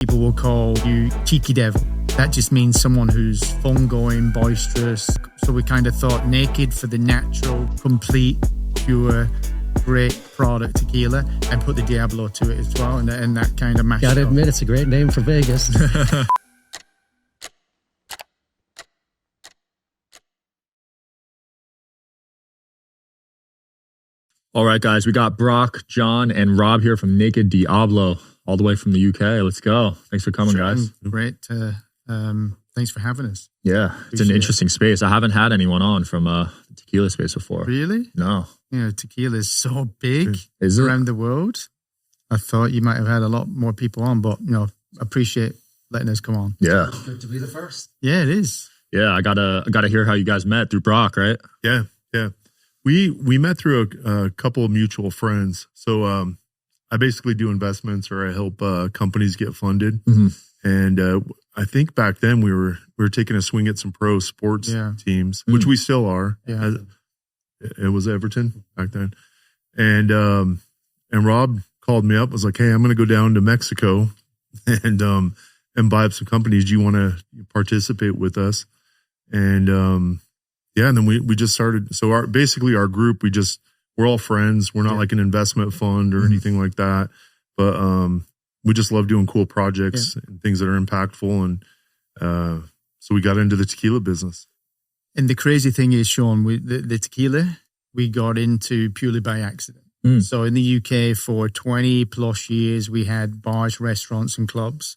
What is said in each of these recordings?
People will call you cheeky devil. That just means someone who's fun-going, boisterous. So we kind of thought naked for the natural, complete, pure, great product tequila, and put the Diablo to it as well, and that kind of mashed Gotta up. admit, it's a great name for Vegas. All right, guys, we got Brock, John, and Rob here from Naked Diablo, all the way from the UK. Let's go. Thanks for coming, guys. Great. Thanks for having us. Yeah, it's an interesting space. I haven't had anyone on from the tequila space before. Really? No. You know, tequila is so big Is it? around the world. I thought you might have had a lot more people on, but, you know, appreciate letting us come on. Yeah. Good to be the first. Yeah, it is. Yeah, I gotta hear how you guys met through Brock, right? Yeah. We met through a couple of mutual friends. So I basically do investments, or I help companies get funded. Mm-hmm. And I think back then we were taking a swing at some pro sports teams, which we still are. Yeah. It was Everton back then. And Rob called me up, was like, "Hey, I'm going to go down to Mexico and buy up some companies. Do you want to participate with us?" And and then we just started. So our group, we're all friends. We're not like an investment fund or anything like that, but we just love doing cool projects and things that are impactful. And so we got into the tequila business. And the crazy thing is, Sean, the tequila, we got into purely by accident. So in the UK for 20 plus years, we had bars, restaurants, and clubs.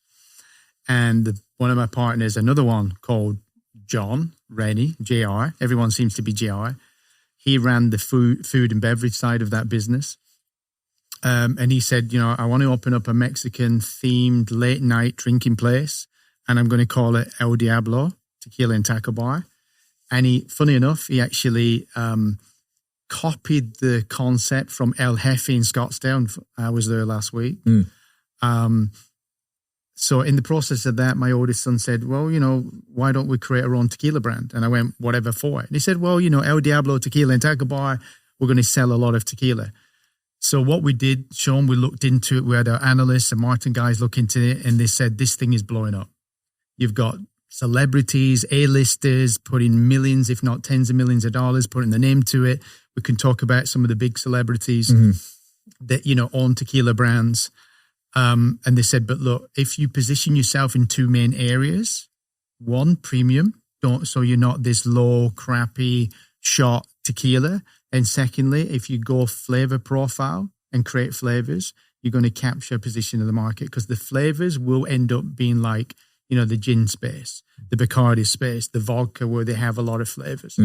And one of my partners, another one called John Rennie, JR, everyone seems to be JR. He ran the food and beverage side of that business. And he said, you know, I want to open up a Mexican themed late night drinking place, and I'm going to call it El Diablo Tequila and Taco Bar. And funny enough, he actually copied the concept from El Jefe in Scottsdale. I was there last week. So in the process of that, my oldest son said, well, you know, why don't we create our own tequila brand? And I went, whatever for it. And he said, well, you know, El Diablo Tequila and Taco Bar, we're going to sell a lot of tequila. So what we did, Sean, we looked into it. We had our analysts and marketing guys look into it, and they said, this thing is blowing up. You've got celebrities, A-listers, putting millions, if not tens of millions of dollars, putting the name to it. We can talk about some of the big celebrities that, you know, own tequila brands. And they said, but look, if you position yourself in two main areas, one, premium, so you're not this low, crappy shot tequila. And secondly, if you go flavor profile and create flavors, you're going to capture a position in the market, because the flavors will end up being like, you know, the gin space, the Bacardi space, the vodka, where they have a lot of flavors.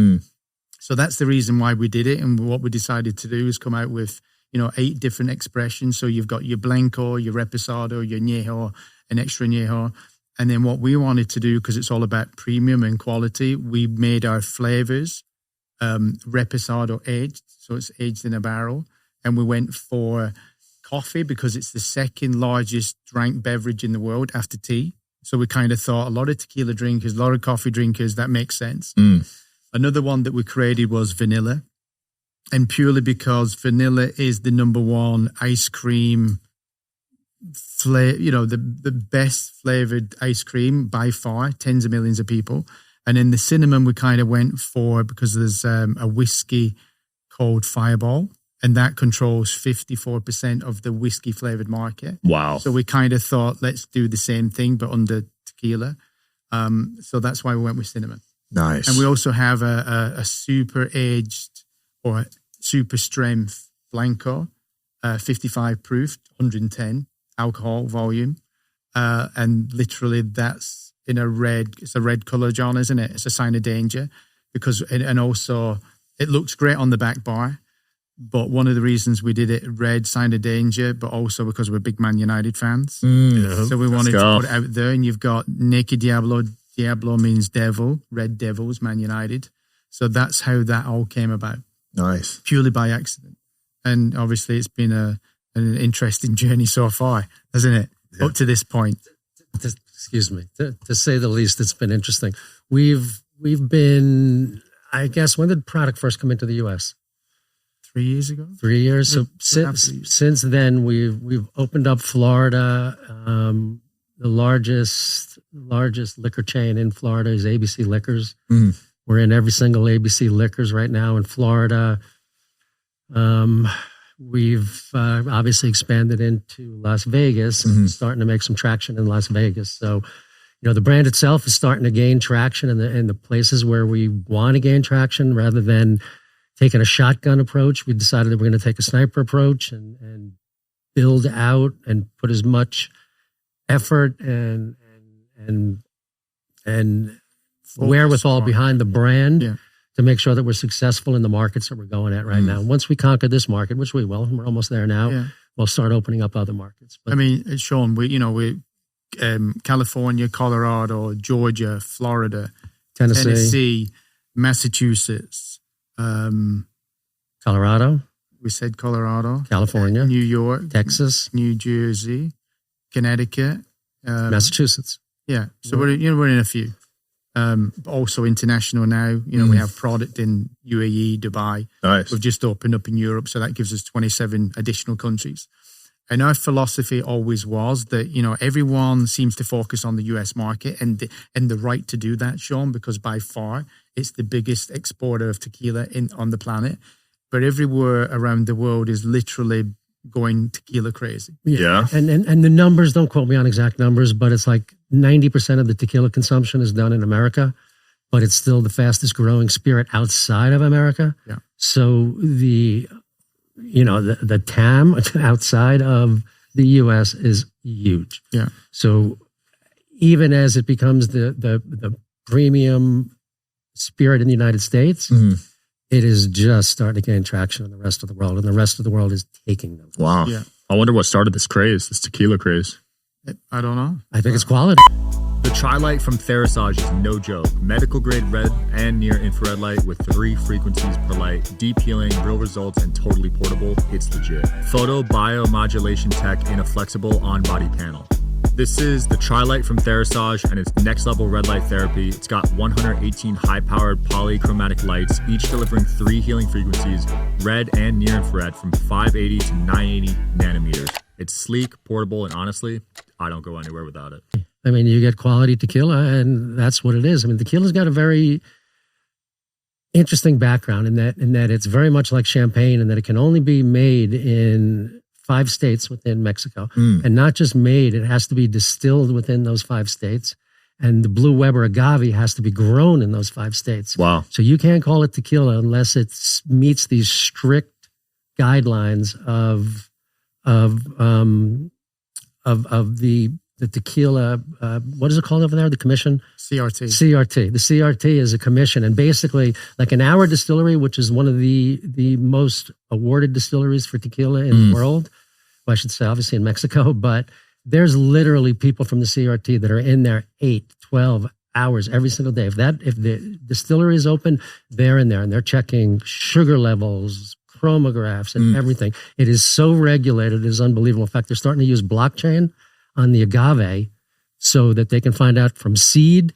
So that's the reason why we did it. And what we decided to do is come out with, you know, 8 different expressions. So you've got your Blanco, your Reposado, your Añejo, and Extra Añejo. And then what we wanted to do, because it's all about premium and quality, we made our flavors Reposado aged. So it's aged in a barrel. And we went for coffee, because it's the second largest drank beverage in the world after tea. So we kind of thought, a lot of tequila drinkers, a lot of coffee drinkers, that makes sense. Another one that we created was vanilla. And purely because vanilla is the number one ice cream flavor, you know, the best flavored ice cream by far, tens of millions of people. And then the cinnamon we kind of went for, because there's a whiskey called Fireball, and that controls 54% of the whiskey flavored market. Wow. So we kind of thought, let's do the same thing, but under tequila. So that's why we went with cinnamon. Nice. And we also have a super aged or super strength Blanco, 55 proof, 110 alcohol volume. And literally that's in a red, it's a red color, John, isn't it? It's a sign of danger, because, and also it looks great on the back bar. But one of the reasons we did it red, sign of danger, but also because we're big Man United fans. So we wanted to put it out there. And you've got Naked Diablo. Diablo means devil, Red Devils, Man United. So that's how that all came about. Nice. Purely by accident. And obviously it's been an interesting journey so far, hasn't it? Yeah. Up to this point. Excuse me. To say the least, it's been interesting. We've been, I guess, when did product first come into the U.S.? 3 years ago. 3 years. So since then, we've opened up Florida. largest liquor chain in Florida is ABC Liquors. Mhm. We're in every single ABC Liquors right now in Florida. We've obviously expanded into Las Vegas, starting to make some traction in Las Vegas. So, the brand itself is starting to gain traction in the places where we want to gain traction rather than taking a shotgun approach. We decided that we're going to take a sniper approach and build out and put as much effort and wherewithal behind the brand to make sure that we're successful in the markets that we're going at right now. Once we conquer this market, which we will, we're almost there now, we'll start opening up other markets. But, I mean, Sean, we California, Colorado, Georgia, Florida, Tennessee, Massachusetts, Colorado. We said Colorado, California, New York, Texas, New Jersey, Connecticut, Massachusetts. Yeah, so we're in a few. Also international now. We have product in UAE, Dubai. Nice. We've just opened up in Europe, so that gives us 27 additional countries. And our philosophy always was that everyone seems to focus on the US market, and the right to do that, Sean, because by far it's the biggest exporter of tequila on the planet. But everywhere around the world is literally going tequila crazy. Yeah. And the numbers, don't quote me on exact numbers, but it's like 90% of the tequila consumption is done in America, but it's still the fastest growing spirit outside of America. Yeah. So the TAM outside of the US is huge. Yeah. So even as it becomes the premium spirit in the United States, it is just starting to gain traction in the rest of the world, and the rest of the world is taking them. Wow. Yeah. I wonder what started this tequila craze. I don't know. I think it's quality. The Tri-Light from Therasage is no joke. Medical grade red and near infrared light with 3 frequencies per light, deep healing, real results, and totally portable. It's legit. Photo biomodulation tech in a flexible on-body panel. This is the Tri-Light from Therasage, and it's next level red light therapy. It's got 118 high-powered polychromatic lights, each delivering 3 healing frequencies, red and near infrared, from 580 to 980 nanometers. It's sleek, portable, and honestly, I don't go anywhere without it. I mean, you get quality tequila, and that's what it is. I mean, tequila's got a very interesting background in that it's very much like champagne, and that it can only be made in 5 states within Mexico, and not just made, it has to be distilled within those 5 states. And the Blue Weber agave has to be grown in those 5 states. Wow. So you can't call it tequila unless it meets these strict guidelines of the tequila, what is it called over there? The commission? CRT. The CRT is a commission. And basically, like in our distillery, which is one of the most awarded distilleries for tequila in the world, well, I should say obviously in Mexico, but there's literally people from the CRT that are in there 8, 12 hours every single day. If the distillery is open, they're in there and they're checking sugar levels, chromographs, and everything. It is so regulated, it is unbelievable. In fact, they're starting to use blockchain on the agave so that they can find out from seed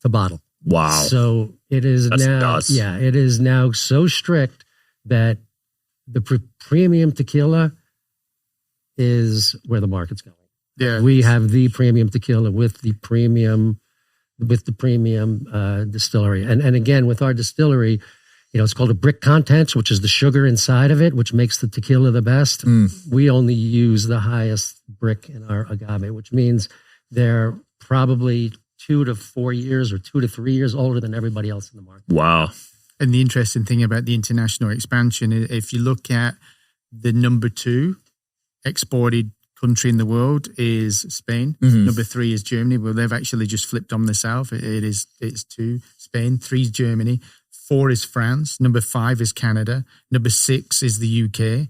to bottle. Wow. So it is it is now so strict that the premium tequila is where the market's going. Yeah. We have the premium tequila with the premium distillery. And again, with our distillery, it's called a brick content, which is the sugar inside of it, which makes the tequila the best. We only use the highest brick in our agave, which means they're probably 2 to 4 years or 2 to 3 years older than everybody else in the market. Wow. And the interesting thing about the international expansion, if you look at the number 2 exported country in the world is Spain. Number 3 is Germany. Well, they've actually just flipped on themselves. It's 2, Spain. 3 is Germany. 4 is France. Number 5 is Canada. Number 6 is the UK.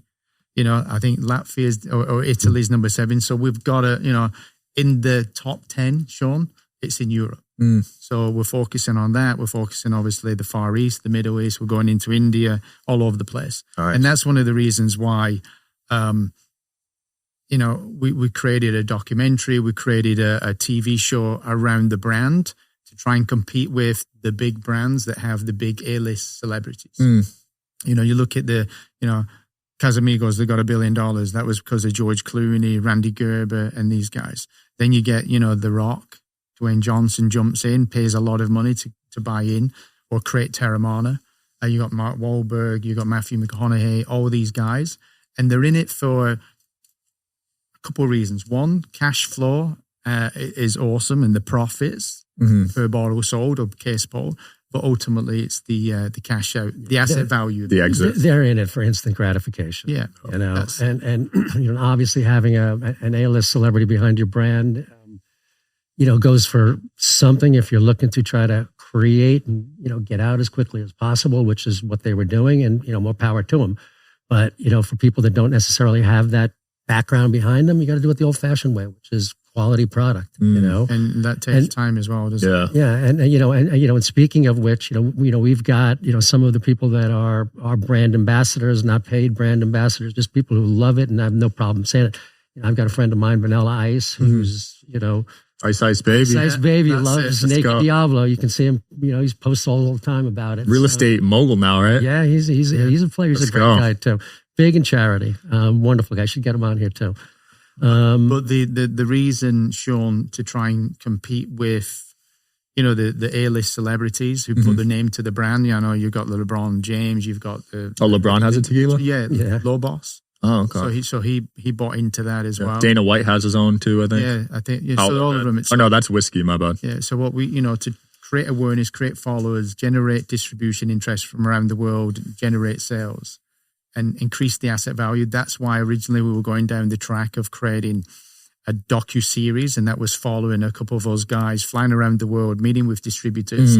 I think Latvia or Italy is number 7. So we've got in the top 10, Sean, it's in Europe. So we're focusing on that. We're focusing, obviously, the Far East, the Middle East. We're going into India, all over the place. Right. And that's one of the reasons why, we created a documentary. We created a TV show around the brand to try and compete with the big brands that have the big A-list celebrities. You look at the Casamigos, they got $1 billion. That was because of George Clooney, Randy Gerber, and these guys. Then you get, The Rock, Dwayne Johnson jumps in, pays a lot of money to buy in or create Teremana. You got Mark Wahlberg, you got Matthew McConaughey, all these guys. And they're in it for a couple of reasons. One, cash flow is awesome and the profits per bottle sold or case bottle. But ultimately, it's the cash out, the asset value, the exit. They're in it for instant gratification. Yeah, and obviously having an A-list celebrity behind your brand, goes for something. If you're looking to try to create and get out as quickly as possible, which is what they were doing, and more power to them. But for people that don't necessarily have that background behind them, you got to do it the old-fashioned way, which is quality product, and that takes time as well, doesn't it? Yeah, and speaking of which, we've got some of the people that are brand ambassadors, not paid brand ambassadors, just people who love it and I have no problem saying it. I've got a friend of mine, Vanilla Ice, who's Ice Baby. Ice Baby loves Naked Diablo. You can see him. He posts all the time about it. Real estate mogul now, right? Yeah, he's a player. He's a great guy too. Big in charity. Wonderful guy. Should get him on here too. But the reason, Sean, to try and compete with, the A-list celebrities who put the name to the brand. You've got the LeBron James. You've got the LeBron has a tequila. Yeah. Low Boss. Oh, okay. So he bought into that as well. Dana White has his own too, I think. Yeah, I think. Yeah, so all of them. No, that's whiskey. My bad. Yeah. So what we, to create awareness, create followers, generate distribution interest from around the world, generate sales, and increase the asset value. That's why originally we were going down the track of creating a docu-series, and that was following a couple of those guys flying around the world, meeting with distributors,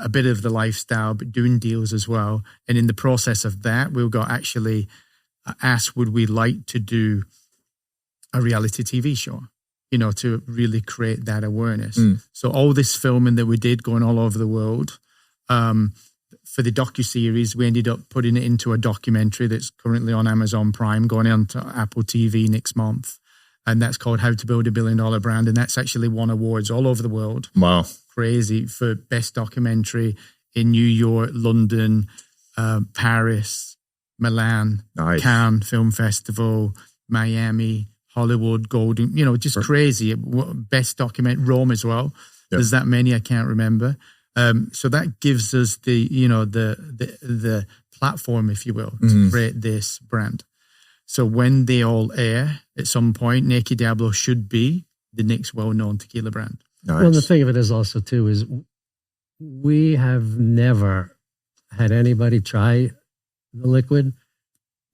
a bit of the lifestyle, but doing deals as well. And in the process of that, we got actually asked, would we like to do a reality TV show, to really create that awareness. So all this filming that we did going all over the world, for the docu-series, we ended up putting it into a documentary that's currently on Amazon Prime, going on to Apple TV next month. And that's called How to Build a $1 Billion Brand. And that's actually won awards all over the world. Wow. Crazy for best documentary in New York, London, Paris, Milan, Cannes Film Festival, Miami, Hollywood, Golden, just crazy. Best document, Rome as well. Yep. There's that many, I can't remember. So that gives us the platform, if you will, to create this brand. So when they all air, at some point, Naked Diablo should be the next well-known tequila brand. Nice. Well, the thing of it is also, too, is we have never had anybody try the liquid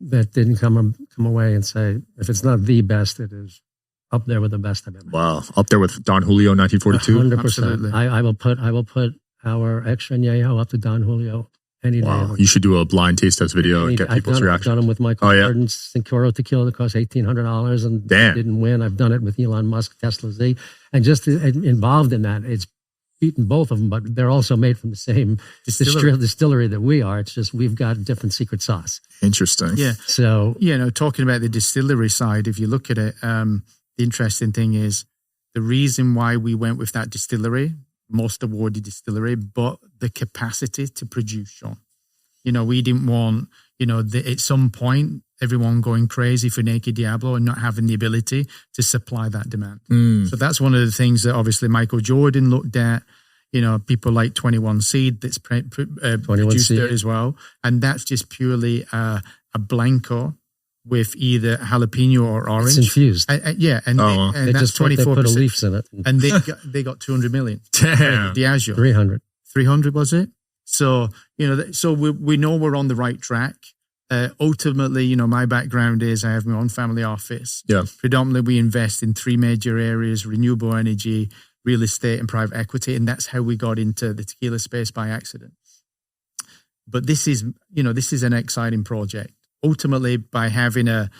that didn't come away and say, if it's not the best, it is up there with the best I've ever. Wow. Up there with Don Julio, 1942? 100%. Absolutely. I will put our extra añejo up to Don Julio any day. Wow. You should do a blind taste test video and get people's reaction. I've done them with Michael Jordan's Cinquero tequila that cost $1,800 and didn't win. I've done it with Elon Musk, Tesla Z, and just involved in that. It's beaten both of them, but they're also made from the same distillery that we are. It's just we've got different secret sauce. Interesting. Yeah. So, talking about the distillery side, if you look at it, the interesting thing is the reason why we went with that distillery, most awarded distillery, but the capacity to produce, Sean. We didn't want, at some point, everyone going crazy for Naked Diablo and not having the ability to supply that demand. So that's one of the things that obviously Michael Jordan looked at, people like 21 Seed that's produced there as well. And that's just purely a Blanco with either jalapeno or orange. It's infused. And that's 24%. They put leaves in it. And they got 200 million. Damn. Diageo. 300. 300 was it? So, so we know we're on the right track. Ultimately, my background is I have my own family office. Yeah. Predominantly, we invest in three major areas: renewable energy, real estate, and private equity. And that's how we got into the tequila space by accident. But this is an exciting project. Ultimately, by having a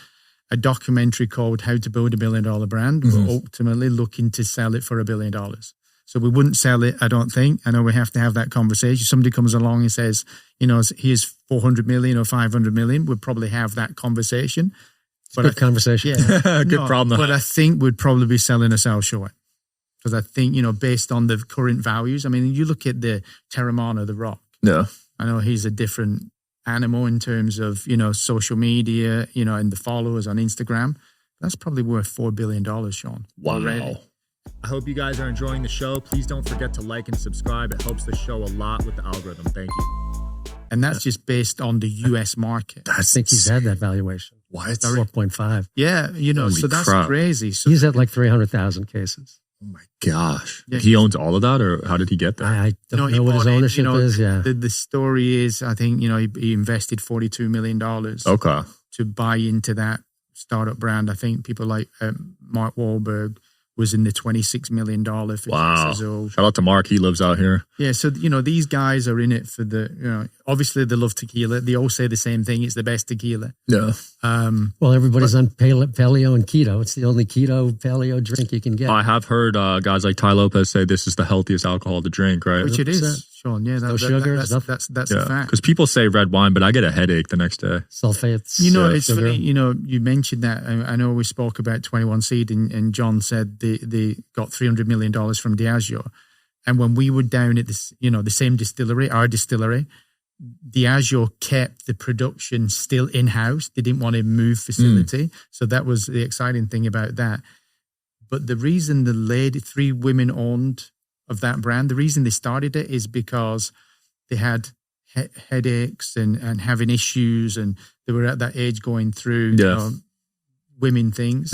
documentary called How to Build a $1 Billion Brand, we're ultimately looking to sell it for $1 billion. So we wouldn't sell it, I don't think. I know we have to have that conversation. Somebody comes along and says, here's 400 million or 500 million. We'd probably have that conversation. Good conversation. Yeah. Good problem. But I think we'd probably be selling ourselves short. Because I think, based on the current values, I mean, you look at the Teremana, the Rock. Yeah. I know he's a different animal in terms of, social media, and the followers on Instagram. That's probably worth $4 billion, Sean. Wow. Already. I hope you guys are enjoying the show. Please don't forget to like and subscribe. It helps the show a lot with the algorithm. Thank you. And that's just based on the US market. I think he's had that valuation. What? 4.5. Yeah, Holy so that's crap. crazy. So He's at like 300,000 cases. Oh my gosh. Yeah. He owns all of that, or how did he get that? I don't he know what his bought it, ownership is. Yeah. The story is, I think, he invested $42 million Okay. to buy into that startup brand. I think people like Mark Wahlberg was in the $26 million. Wow. So, Shout out to Mark. He lives out here. yeah, so, these guys are in it for obviously they love tequila. They all say the same thing. It's the best tequila. Yeah. Well, everybody's on paleo and keto. It's the only keto paleo drink you can get. I have heard guys like Ty Lopez say this is the healthiest alcohol to drink, right? Which it is, Sean. Yeah, No sugars, that's a fact. Because people say red wine, but I get a headache the next day. Sulfates. It's sugar. funny, you mentioned that. I know we spoke about 21 Seed and John said they got $300 million from Diageo. And when we were down at this, the same distillery, our distillery, Diageo kept the production still in-house. They didn't want to move facility. So that was the exciting thing about that. But the reason the 3 women owned of that brand, the reason they started it is because they had headaches and having issues, and they were at that age going through women things.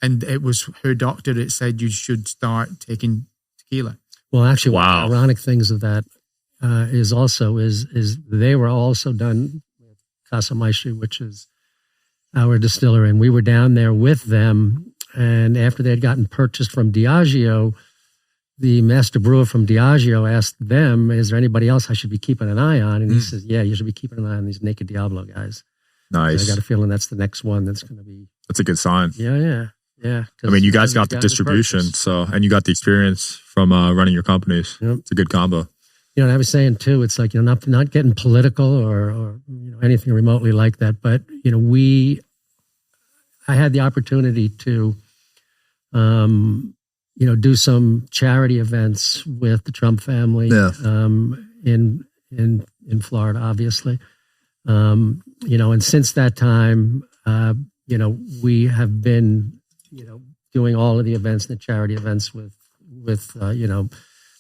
And it was her doctor that said you should start taking tequila. Well, actually, one Wow. of the ironic things of that is they were also done with Casamigos, which is our distillery, and we were down there with them. And after they had gotten purchased from Diageo, the master brewer from Diageo asked them, "Is there anybody else I should be keeping an eye on?" And he says, "Yeah, you should be keeping an eye on these Naked Diablo guys." Nice. And I got a feeling that's the next one that's going to be. That's a good sign. Yeah. I mean, you guys got the the distribution, purchase. and you got the experience from running your companies. Yep. It's a good combo. And I was saying too, it's like, not getting political or anything remotely like that, but I had the opportunity to do some charity events with the Trump family in Florida, obviously. And since that time, we have been doing all of the events, the charity events with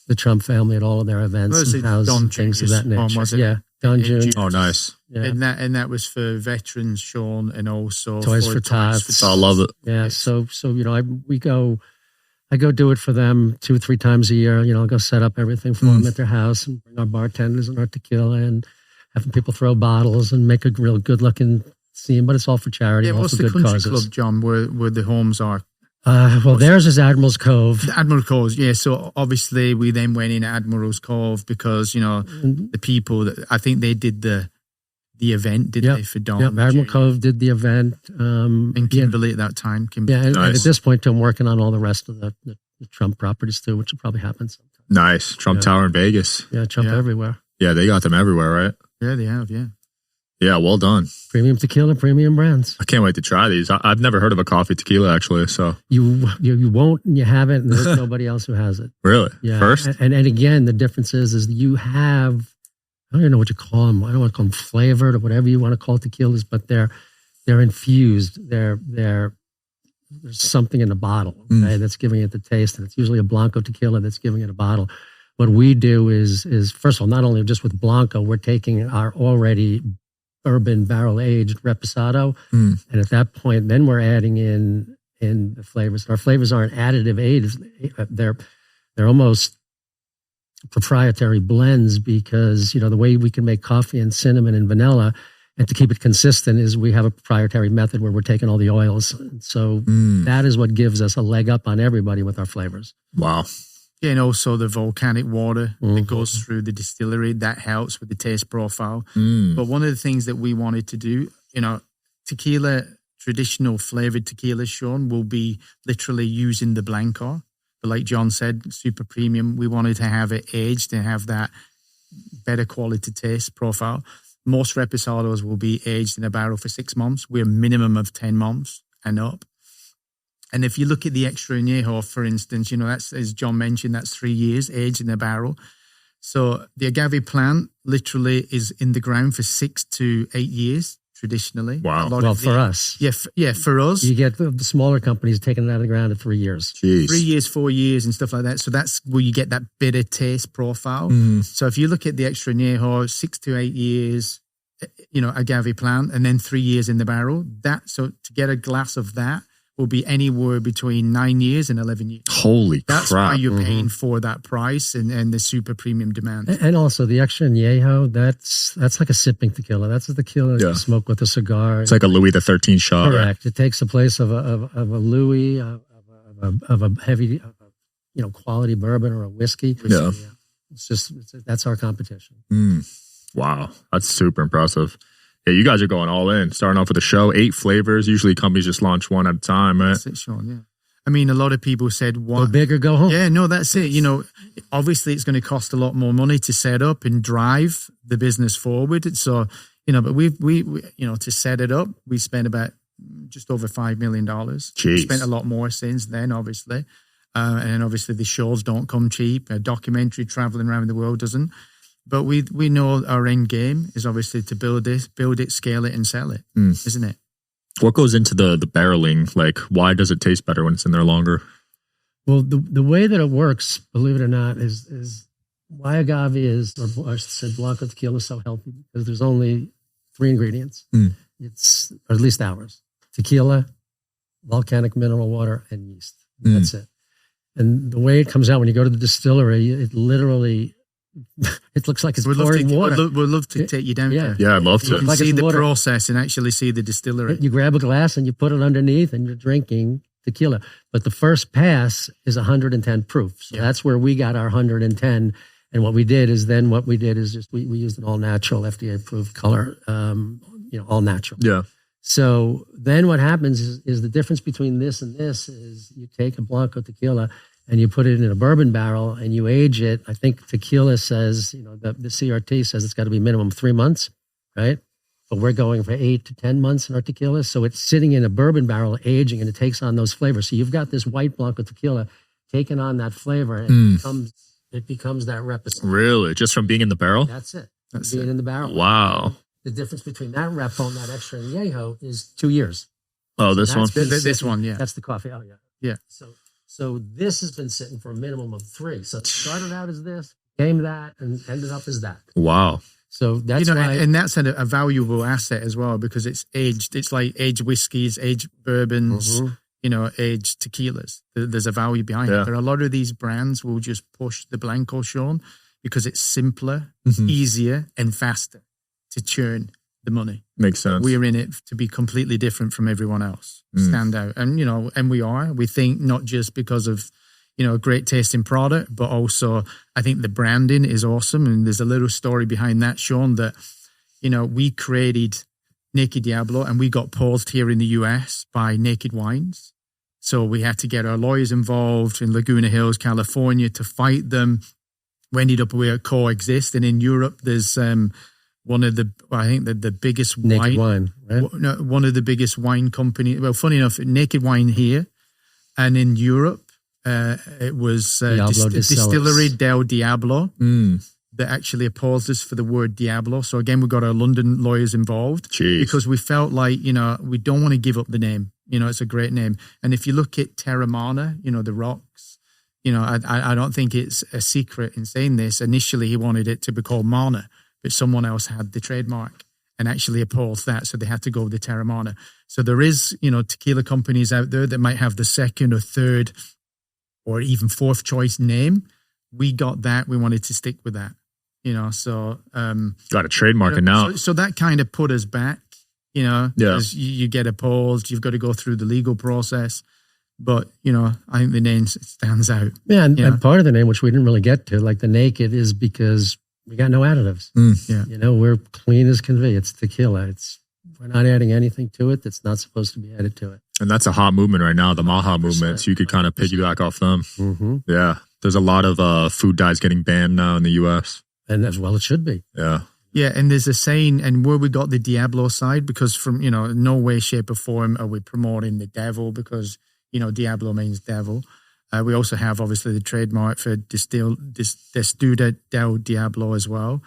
the Trump family at all of their events and houses, things of that nature. Yeah, Don Jr. Oh, nice. Yeah. And that was for veterans, Sean, and also Toys for Tots. I love it. Yeah, so I go do it for them 2-3 times a year. I'll go set up everything for them at their house and bring our bartenders and our tequila and having people throw bottles and make a real good looking scene. But it's all for charity, Yeah, all what's for the good country causes. club, John, where the homes are? Well, theirs is Admiral's Cove. The Admiral Cove, yeah. So obviously we then went in Admiral's Cove because, the people that I think they did the event, didn't they, for Don? Yeah, Admiral Cove did the event. And Kimberly at that time. Kimberly. Yeah, and Nice. at this point, I'm working on all the rest of the Trump properties too, which will probably happen sometime. Nice. Trump Tower in Vegas. Yeah, Trump everywhere. Yeah, they got them everywhere, right? Yeah, they have, yeah. Yeah, well done. Premium tequila, premium brands. I can't wait to try these. I've never heard of a coffee tequila, actually. So You won't, and you haven't, and there's nobody else who has it. really, Yeah. first, And again, the difference is you have, I don't even know what you call them. I don't want to call them flavored or whatever you want to call tequilas, but they're infused. There's something in the bottle that's giving it the taste, and it's usually a Blanco tequila that's giving it a bottle. What we do is first of all, not only just with Blanco, we're taking our already bourbon barrel aged reposado, and at that point, then we're adding in the flavors. Our flavors aren't additive aids; they're almost proprietary blends because the way we can make coffee and cinnamon and vanilla, and to keep it consistent, is we have a proprietary method where we're taking all the oils. So that is what gives us a leg up on everybody with our flavors. wow. Yeah, and also the volcanic water that goes through the distillery, that helps with the taste profile. But one of the things that we wanted to do, tequila, traditional flavored tequila, Sean, will be literally using the Blanco. But like John said, super premium. We wanted to have it aged and have that better quality taste profile. Most reposados will be aged in a barrel for 6 months. We're a minimum of 10 months and up. And if you look at the Extra Añejo, for instance, that's, as John mentioned, that's 3 years aged in a barrel. So the agave plant literally is in the ground for 6 to 8 years traditionally. Wow. Well, for us. Yeah, for us. You get the smaller companies taking it out of the ground at 3 years. Jeez. 3 years, 4 years and stuff like that. So that's where you get that bitter taste profile. So if you look at the Extra Añejo, 6 to 8 years, agave plant, and then 3 years in the barrel, so to get a glass of that will be anywhere between 9 years and 11 years. Holy That's crap. why you're paying for that price and the super premium demand. And also the Extra Añejo, that's like a sipping tequila. That's a tequila you smoke with a cigar. It's like a Louis XIII shot. Correct. It takes the place of a Louis, of a heavy, quality bourbon or a whiskey. Yeah. That's our competition. Wow. That's super impressive. Yeah, you guys are going all in. Starting off with the show, 8 flavors. Usually companies just launch one at a time, right? That's it, Sean, yeah. I mean, a lot of people said, Go big or go home. Yeah, no, that's it. Obviously it's going to cost a lot more money to set up and drive the business forward. So, but we to set it up, we spent about just over $5 million. Jeez. We spent a lot more since then, obviously. And obviously the shows don't come cheap. A documentary traveling around the world doesn't. But we know our end game is obviously to build it, scale it, and sell it, isn't it? What goes into the barreling? Like, why does it taste better when it's in there longer? Well, the way that it works, believe it or not, is why agave is, or I should say Blanco tequila is so healthy, because there's only 3 ingredients. Or at least ours. Tequila, volcanic mineral water, and yeast. That's it. And the way it comes out when you go to the distillery, it literally... it looks like it's pouring water. We'd love to take you down there. Yeah, I'd love to. You can Like see it's the water. process and actually see the distillery. You grab a glass and you put it underneath and you're drinking tequila. But the first pass is 110 proof. So that's where we got our 110. And what we did is just we used an all natural FDA approved color, all natural. Yeah. So then what happens is the difference between this and this is you take a Blanco tequila and you put it in a bourbon barrel and you age it. I think tequila says, the CRT says it's got to be minimum 3 months, right? But we're going for 8 to 10 months in our tequila. So it's sitting in a bourbon barrel aging and it takes on those flavors. So you've got this white Blanco tequila taking on that flavor and it becomes that reposado. Really? Just from being in the barrel? That's it. Being in the barrel. Wow. The difference between that repo and that Extra Añejo is 2 years. Oh, this one? This one, yeah. That's the coffee. Oh, yeah. Yeah. So this has been sitting for a minimum of 3. So it started out as this, became that, and ended up as that. Wow. So that's why... And that's a valuable asset as well because it's aged. It's like aged whiskeys, aged bourbons, aged tequilas. There's a value behind it. There are a lot of these brands will just push the Blanco, Sean, because it's simpler, easier, and faster to churn the money. Makes sense. We're in it to be completely different from everyone else, stand out. And, and we are. We think not just because of, a great tasting product, but also I think the branding is awesome. And there's a little story behind that, Sean, that, we created Naked Diablo and we got paused here in the US by Naked Wines. So we had to get our lawyers involved in Laguna Hills, California to fight them. We ended up with Coexist. And in Europe, there's one of the biggest Naked Wine, right? One of the biggest wine companies. Well, funny enough, Naked Wine here and in Europe, it was Distillery del Diablo that actually opposed us for the word Diablo. So again, we got our London lawyers involved because we felt like, we don't want to give up the name. It's a great name. And if you look at Teremana, the rocks, I don't think it's a secret in saying this. Initially, he wanted it to be called Mana, but someone else had the trademark and actually opposed that. So they had to go with the Teremana. So there is, tequila companies out there that might have the second or third or even fourth choice name. We got that. We wanted to stick with that, got a trademark it now. So that kind of put us back, because you get opposed. You've got to go through the legal process. But, I think the name stands out. Yeah. And part of the name, which we didn't really get to, like the Naked, is because we got no additives. We're clean as can be. It's tequila. We're not adding anything to it that's not supposed to be added to it. And that's a hot movement right now, the Maha movement. So you could kind of piggyback off them. Yeah. There's a lot of food dyes getting banned now in the U.S. And as well it should be. Yeah. Yeah, and there's a saying, and where we got the Diablo side, because from, no way, shape or form are we promoting the devil because, Diablo means devil. We also have obviously the trademark for Destilled del Diablo as well.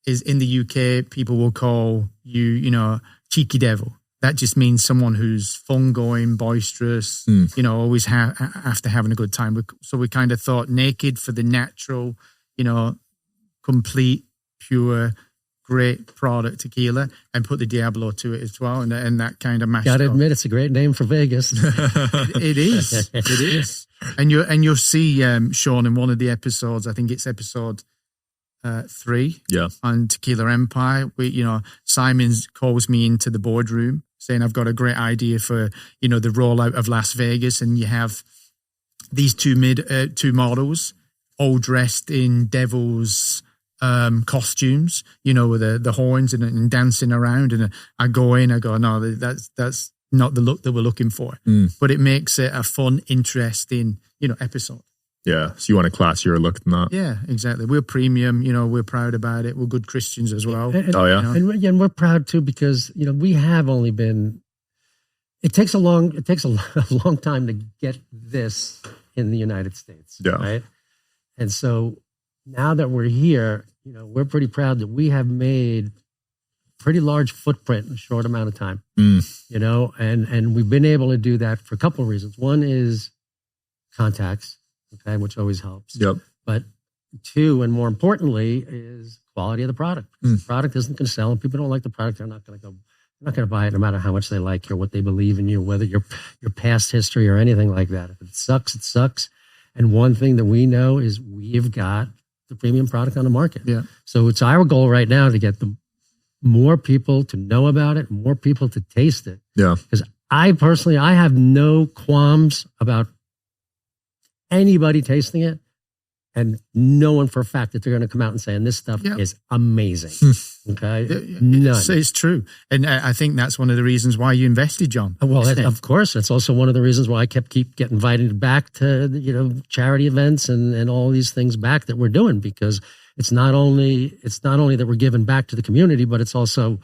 Is in the UK, people will call you, cheeky devil. That just means someone who's fun going, boisterous, always after having a good time. So we kind of thought naked for the natural, complete, pure, great product tequila, and put the Diablo to it as well, and that kind of mashed. Got to admit, it's a great name for Vegas. It is. It is. And you'll see Sean in one of the episodes. I think it's episode 3. Yeah. On Tequila Empire. Simon calls me into the boardroom saying, "I've got a great idea for the rollout of Las Vegas," and you have these two models all dressed in devil's costumes, with the horns and dancing around. And I go, no, that's not the look that we're looking for. But it makes it a fun, interesting, episode. Yeah. So you want a classier look than that? Yeah, exactly. We're premium, we're proud about it. We're good Christians as well. And we're proud too, because, we have only been, it takes a long time to get this in the United States. Yeah. Right. And so now that we're here, we're pretty proud that we have made a pretty large footprint in a short amount of time, and we've been able to do that for a couple of reasons. One is contacts, okay, which always helps. Yep. But 2, and more importantly, is quality of the product. The product isn't going to sell, and people don't like the product, they're not going to buy it no matter how much they like you or what they believe in you, whether your past history or anything like that. If it sucks, it sucks. And one thing that we know is we've got the premium product on the market. Yeah. So it's our goal right now to get more people to know about it, more people to taste it. Yeah. Because I have no qualms about anybody tasting it, and knowing for a fact that they're going to come out and saying this stuff is amazing. Okay? None. It's true. And I think that's one of the reasons why you invested, John. Well, of course. That's also one of the reasons why I keep getting invited back to, charity events and all these things back that we're doing, because it's not only that we're giving back to the community, but it's also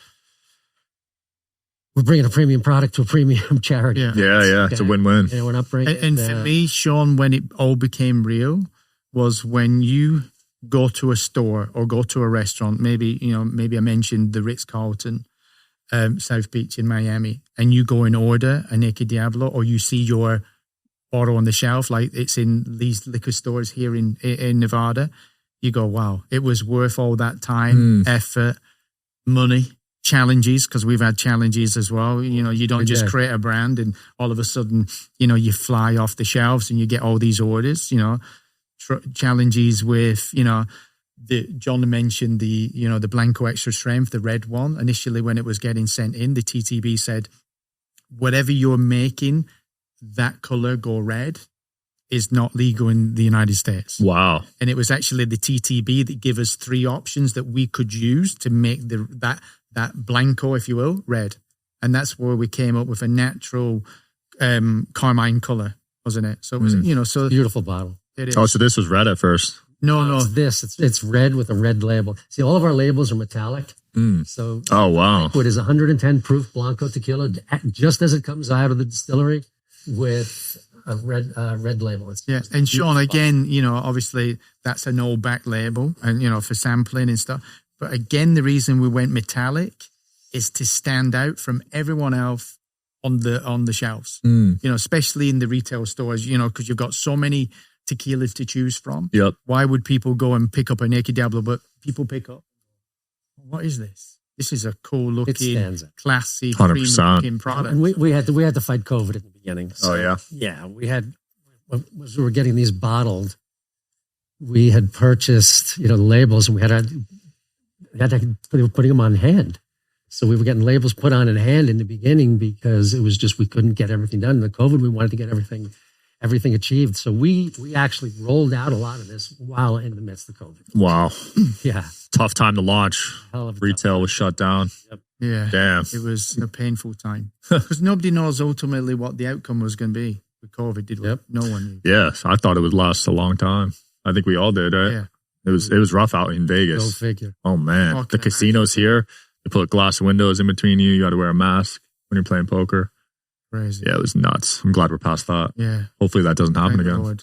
we're bringing a premium product to a premium charity. Yeah. Okay. It's a win-win. We're not bringing. And for me, Sean, when it all became real was when you go to a store or go to a restaurant, maybe I mentioned the Ritz Carlton, South Beach in Miami, and you go and order a Naked Diablo, or you see your bottle on the shelf, like it's in these liquor stores here in Nevada, you go, wow, it was worth all that time, effort, money, challenges, because we've had challenges as well. You don't just create a brand and all of a sudden, you fly off the shelves and you get all these orders, challenges with, John mentioned the Blanco Extra Strength, the red one. Initially, when it was getting sent in, the TTB said, whatever you're making, that color go red is not legal in the United States. Wow. And it was actually the TTB that gave us 3 options that we could use to make that Blanco, if you will, red. And that's where we came up with a natural carmine color, wasn't it? So it was, so beautiful bottle. It is. Oh, so this was red at first. No. It's red with a red label. See, all of our labels are metallic. So oh wow, it is 110 proof Blanco tequila, just as it comes out of the distillery, with a red label. And Sean, again, obviously that's an old back label, and for sampling and stuff. But again, the reason we went metallic is to stand out from everyone else on the shelves. Especially in the retail stores. Because you've got so many tequilas to choose from. Yep. Why would people go and pick up a Naked Diablo? But people pick up, what is this? This is a cool looking, classy, 100%. premium looking product. And we had to fight COVID at the beginning. So, oh yeah. Yeah, we had, as we were getting these bottled, we had purchased labels, and we had to putting them on hand. So we were getting labels put on in hand in the beginning because it was just we couldn't get everything done. In the COVID, we wanted to get everything achieved. So we actually rolled out a lot of this while in the midst of COVID. Wow. Yeah. Tough time to launch. Retail was shut down. Yep. Yeah. Damn. It was a painful time. Because nobody knows ultimately what the outcome was going to be with COVID, did we? Yep. No one knew. Yes. I thought it would last a long time. I think we all did, right? Yeah. It was rough out in Vegas. Go figure. Oh man. The casinos here, they put glass windows in between you. You got to wear a mask when you're playing poker. Crazy. Yeah, it was nuts. I'm glad we're past that. Yeah. Hopefully that doesn't happen Thank again. Lord.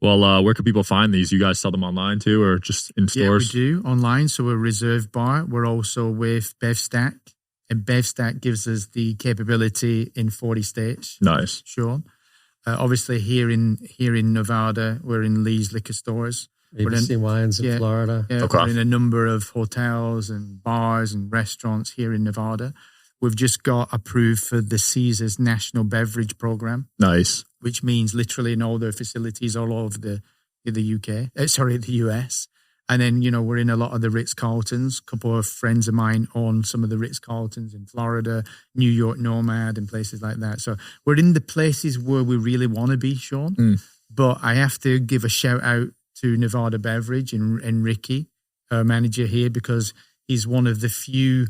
Well, where can people find these? You guys sell them online too, or just in stores? Yeah, we do online. So we're Reserve Bar. We're also with BevStack, and BevStack gives us the capability in 40 states. Nice. Sure. Obviously, here in Nevada, we're in Lee's liquor stores. ABC Wines in Florida. Yeah, Okay. we're in a number of hotels and bars and restaurants here in Nevada. We've just got approved for the Caesar's National Beverage Program, Nice. which means literally in all their facilities all over the US. And then, we're in a lot of the Ritz Carltons. A couple of friends of mine own some of the Ritz Carltons in Florida, New York Nomad and places like that. So we're in the places where we really want to be, Sean. But I have to give a shout out to Nevada Beverage and Ricky, our manager here, because he's one of the few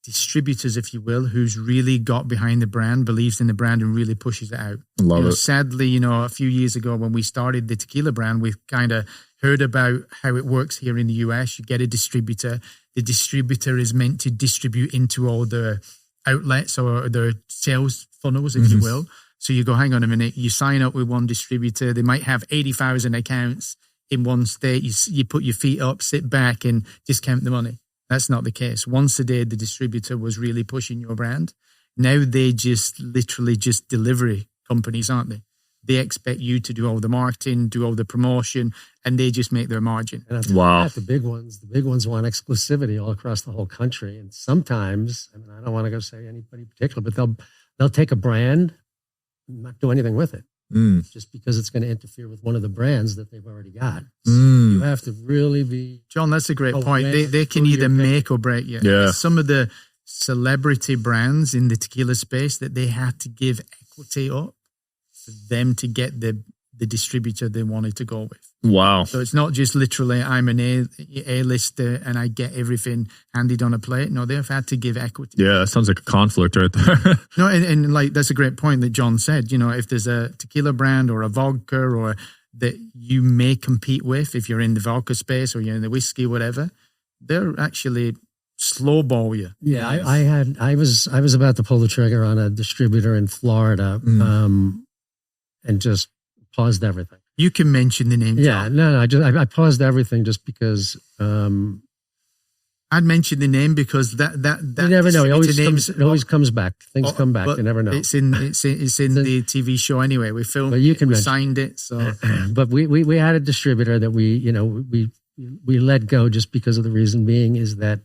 distributors, if you will, who's really got behind the brand, believes in the brand, and really pushes it out. Love it. Sadly, a few years ago when we started the tequila brand, we kind of heard about how it works here in the US. You get a distributor. The distributor is meant to distribute into all the outlets or the sales funnels, if you will. So you go, hang on a minute, you sign up with one distributor. They might have 80,000 accounts in one state. You put your feet up, sit back, and just count the money. That's not the case. Once a day, the distributor was really pushing your brand. Now they literally just delivery companies, aren't they? They expect you to do all the marketing, do all the promotion, and they just make their margin. And the big ones want exclusivity all across the whole country. And sometimes, I don't want to go say anybody particular, but they'll take a brand and not do anything with it. Just because it's going to interfere with one of the brands that they've already got. So you have to really be... John, that's a great point. They can either make or break you. Yeah. Some of the celebrity brands in the tequila space that they had to give equity up for them to get the distributor they wanted to go with. Wow. So it's not just literally I'm an A-lister and I get everything handed on a plate. No, they've had to give equity. Yeah, that sounds like a conflict right there. No, and like that's a great point that John said. If there's a tequila brand or a vodka or that you may compete with, if you're in the vodka space or you're in the whiskey, whatever, they're actually slow ball you. Yeah, I was about to pull the trigger on a distributor in Florida, and just paused everything. You can mention the name. Yeah, no, I paused everything just because. I'd mention the name because that you never know. It always comes back. Things come back. You never know. It's in the TV show anyway. We filmed. But you can signed it. So, but we had a distributor that we let go just because of the reason being is that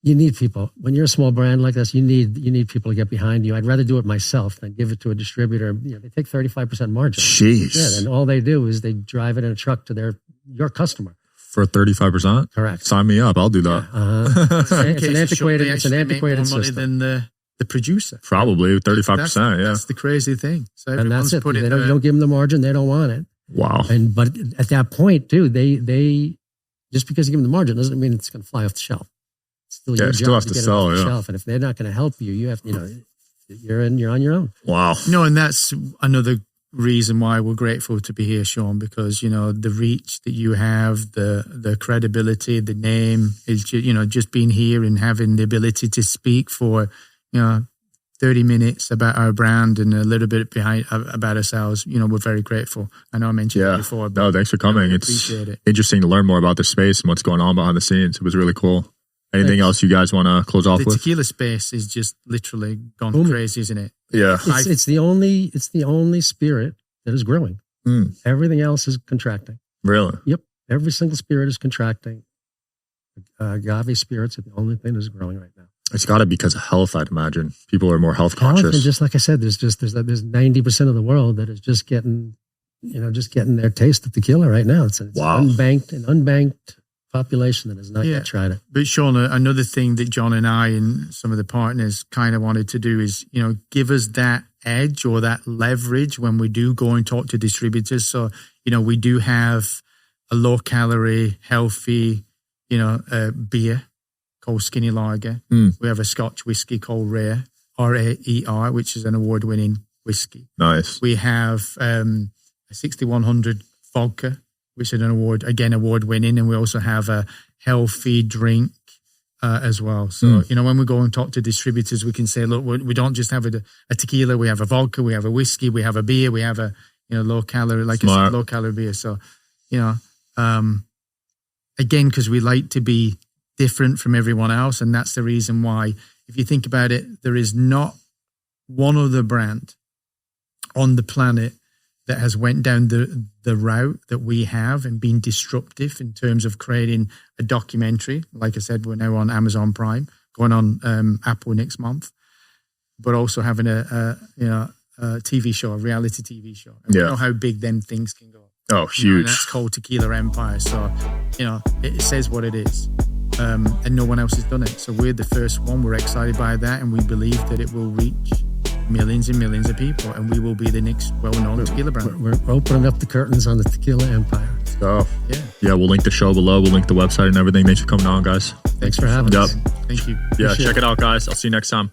you need people. When you're a small brand like this, you need people to get behind you. I'd rather do it myself than give it to a distributor. They take 35% margin. Jeez. Yeah, and all they do is they drive it in a truck to your customer. For 35%? Correct. Sign me up. I'll do that. It's an antiquated more money system. than the producer. Probably 35%. Yeah. That's the crazy thing. So and that's it. Put you don't give them the margin. They don't want it. Wow. But at that point, too, they just because you give them the margin doesn't mean it's going to fly off the shelf. It's still your still job has to get sell. it off the Yeah. shelf. And if they're not going to help you, you have you're on your own. Wow. No, and that's another reason why we're grateful to be here, Sean, because the reach that you have, the credibility, the name is just being here and having the ability to speak for 30 minutes about our brand and a little bit about ourselves. We're very grateful. I know I mentioned it before. But no, thanks for coming. It's appreciate it. Interesting to learn more about the space and what's going on behind the scenes. It was really cool. Anything else you guys want to close off The with? tequila space is just literally gone crazy, isn't it? Yeah. It's the only spirit that is growing. Everything else is contracting. Really? Yep. Every single spirit is contracting. Agave spirits are the only thing that's growing right now. It's got to be because of health, I'd imagine. People are more health conscious. And just like I said, there's 90% of the world that is just getting their taste of tequila right now. It's Wow. an unbanked population that has not yet tried it. But Sean, another thing that John and I and some of the partners kind of wanted to do is, give us that edge or that leverage when we do go and talk to distributors. So, we do have a low calorie, healthy, beer called Skinny Lager. We have a Scotch whiskey called Rare, RAER, which is an award-winning whiskey. Nice. We have a 6100 vodka, which is an award-winning, and we also have a healthy drink as well. So, when we go and talk to distributors, we can say, look, we don't just have a tequila, we have a vodka, we have a whiskey, we have a beer, we have a, low calorie, like I said, low calorie beer. So, again, because we like to be different from everyone else. And that's the reason why, if you think about it, there is not one other brand on the planet that has went down the route that we have and been disruptive in terms of creating a documentary. Like I said, we're now on Amazon Prime, going on Apple next month, but also having a TV show, a reality TV show. And we know how big them things can go. Oh, huge. And that's called Tequila Empire. So, it says what it is. And no one else has done it. So we're the first one. We're excited by that, and we believe that it will reach millions and millions of people, and we will be the next well-known tequila brand. We're opening up the curtains on the Tequila Empire. So, yeah, we'll link the show below. We'll link the website and everything. Thanks for coming on, guys. Thanks for having us. Thank you. Yeah, check it out, guys. I'll see you next time.